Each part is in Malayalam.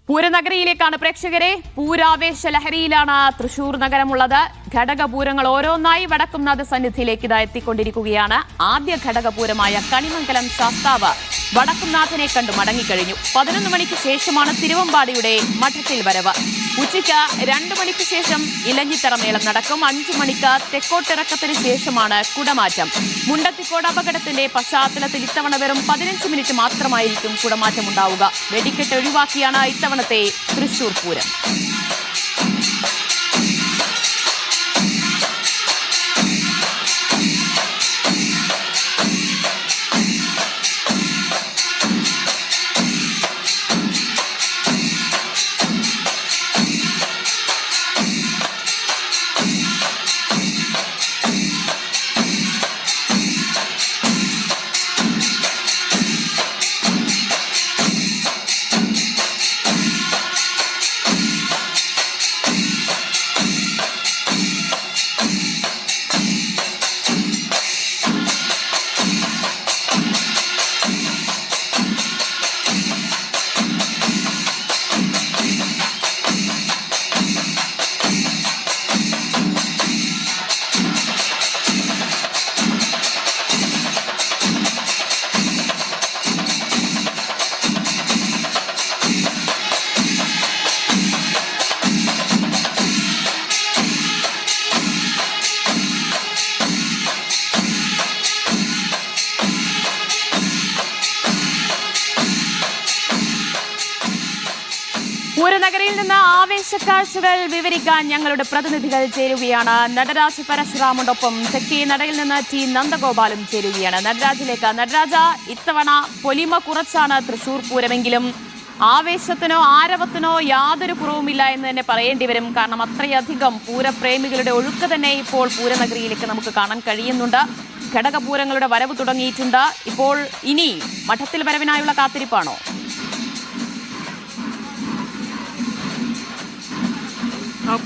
പൂരനഗരിയിലേക്കാണ് പ്രേക്ഷകരെ. പൂരാവേശ ലഹരിയിലാണ് തൃശൂർ നഗരമുള്ളത്. ഘടകപൂരങ്ങൾ ഓരോന്നായി വടക്കുംനാഥ സന്നിധിയിലേക്ക് എത്തിക്കൊണ്ടിരിക്കുകയാണ്. ആദ്യ ഘടകപൂരമായ കണിമംഗലം ശാസ്താവ് വടക്കുംനാഥനെ കണ്ടു മടങ്ങിക്കഴിഞ്ഞു. 11 മണിക്ക് ശേഷമാണ് തിരുവമ്പാടിയുടെ മഠത്തിൽ വരവ്. ഉച്ചയ്ക്ക് 2 മണിക്ക് ശേഷം ഇലഞ്ഞിത്തറ മേളം നടക്കും. 5 മണിക്ക് തെക്കോട്ടിറക്കത്തിന് ശേഷമാണ് കുടമാറ്റം. മുണ്ടത്തിക്കോട് അപകടത്തിന്റെ പശ്ചാത്തലത്തിൽ ഇത്തവണ വെറും 15 മിനിറ്റ് മാത്രമായിരിക്കും കുടമാറ്റം ഉണ്ടാവുക. വെടിക്കെട്ട് ഒഴിവാക്കിയാണ് ഇത്തവണത്തെ തൃശൂർ പൂരം. പൂരനഗരിയിൽ നിന്ന് ആവേശക്കാഴ്ചകൾ വിവരിക്കാൻ ഞങ്ങളുടെ പ്രതിനിധികൾ ചേരുകയാണ്. നടരാജ് പരശുറാമോടൊപ്പം തെക്കേ നടയിൽ നിന്ന് ടി നന്ദഗോപാലും ചേരുകയാണ്. നടരാജിലേക്ക്. നടരാജ, ഇത്തവണ പൊലിമ കുറച്ചാണ് തൃശൂർ പൂരമെങ്കിലും ആവേശത്തിനോ ആരവത്തിനോ യാതൊരു കുറവുമില്ല എന്ന് തന്നെ പറയേണ്ടി വരും. കാരണം അത്രയധികം പൂരപ്രേമികളുടെ ഒഴുക്ക് തന്നെ ഇപ്പോൾ പൂരനഗരിയിലേക്ക് നമുക്ക് കാണാൻ കഴിയുന്നുണ്ട്. ഘടകപൂരങ്ങളുടെ വരവ് തുടങ്ങിയിട്ടുണ്ട്. ഇപ്പോൾ ഇനി മഠത്തിൽ വരവിനായുള്ള കാത്തിരിപ്പാണോ?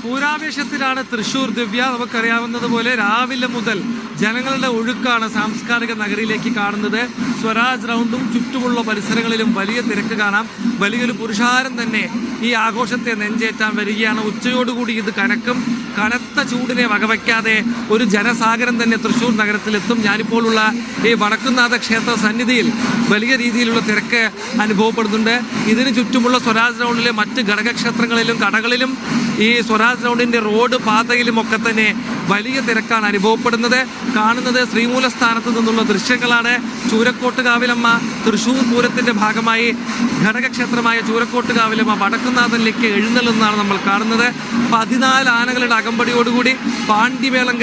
പൂരാവേശത്തിലാണ് തൃശൂർ. ദിവ്യ, നമുക്കറിയാവുന്നതുപോലെ രാവിലെ മുതൽ ജനങ്ങളുടെ ഒഴുക്കാണ് സാംസ്കാരിക നഗരിയിലേക്ക് കാണുന്നത്. സ്വരാജ് റൗണ്ടും ചുറ്റുമുള്ള പരിസരങ്ങളിലും വലിയ തിരക്ക് കാണാം. വലിയൊരു പുരുഷാരം തന്നെ ഈ ആഘോഷത്തെ നെഞ്ചേറ്റാൻ വരികയാണ്. ഉച്ചയോടുകൂടി ഇത് കനക്കും. കനത്ത ചൂടിനെ വകവയ്ക്കാതെ ഒരു ജനസാഗരം തന്നെ തൃശൂർ നഗരത്തിലെത്തും. ഞാനിപ്പോൾ ഉള്ള ഈ വടക്കുംനാഥ ക്ഷേത്ര സന്നിധിയിൽ വലിയ രീതിയിലുള്ള തിരക്ക് അനുഭവപ്പെടുന്നുണ്ട്. ഇതിന് ചുറ്റുമുള്ള സ്വരാജ് റൗണ്ടിലെ മറ്റ് ഘടകക്ഷേത്രങ്ങളിലും കടകളിലും ഈ സ്വരാജ് റൗണ്ടിൻ്റെ റോഡ് പാതയിലുമൊക്കെ തന്നെ വലിയ തിരക്കാണ് അനുഭവപ്പെടുന്നത്. കാണുന്നത് ശ്രീമൂലസ്ഥാനത്ത് നിന്നുള്ള ദൃശ്യങ്ങളാണ്. ചൂരക്കോട്ടുകാവിലമ്മ തൃശൂർ പൂരത്തിൻ്റെ ഭാഗമായി ഘടകക്ഷേത്രമായ ചൂരക്കോട്ടുകാവിലമ്മ വടക്കുംനാഥനിലേക്ക് എഴുന്നള്ളുന്നതാണ് നമ്മൾ കാണുന്നത്. 14 ആനകളുടെ അകമ്പടിയോടുകൂടി പാണ്ടിമേളം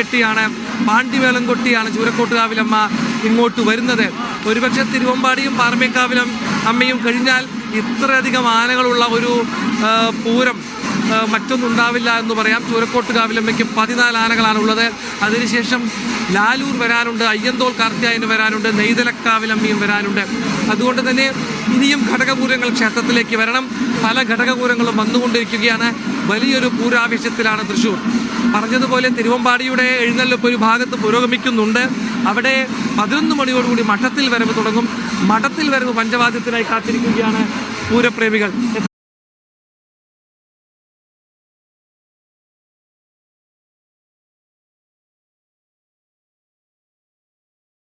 കൊട്ടിയാണ് ചൂരക്കോട്ടുകാവിലമ്മ ഇങ്ങോട്ട് വരുന്നത്. ഒരുപക്ഷെ തിരുവമ്പാടിയും പാറമേക്കാവിലും അമ്മയും കഴിഞ്ഞാൽ ഇത്രയധികം ആനകളുള്ള ഒരു പൂരം മറ്റൊന്നുണ്ടാവില്ല എന്ന് പറയാം. ചൂരക്കോട്ടുകാവിലമ്മയ്ക്ക് 14 ആനകളാണുള്ളത്. അതിനുശേഷം ലാലൂർ വരാനുണ്ട്, അയ്യന്തോൾ കാർത്തിയായന് വരാനുണ്ട്, നെയ്തലക്കാവിലമ്മയും വരാനുണ്ട്. അതുകൊണ്ട് തന്നെ ഇനിയും ഘടകപൂരങ്ങൾ ക്ഷേത്രത്തിലേക്ക് വരണം. പല ഘടകപൂരങ്ങളും വന്നുകൊണ്ടിരിക്കുകയാണ്. വലിയൊരു പൂരാവേശത്തിലാണ് തൃശൂർ. പറഞ്ഞതുപോലെ തിരുവമ്പാടിയുടെ എഴുന്നള്ളിപ്പ് ഒരു ഭാഗത്ത് പുരോഗമിക്കുന്നുണ്ട്. അവിടെ 11 മണിയോടുകൂടി മഠത്തിൽ വരവ് തുടങ്ങും. മഠത്തിൽ വരവ് പഞ്ചവാദ്യത്തിനായി കാത്തിരിക്കുകയാണ് പൂരപ്രേമികൾ.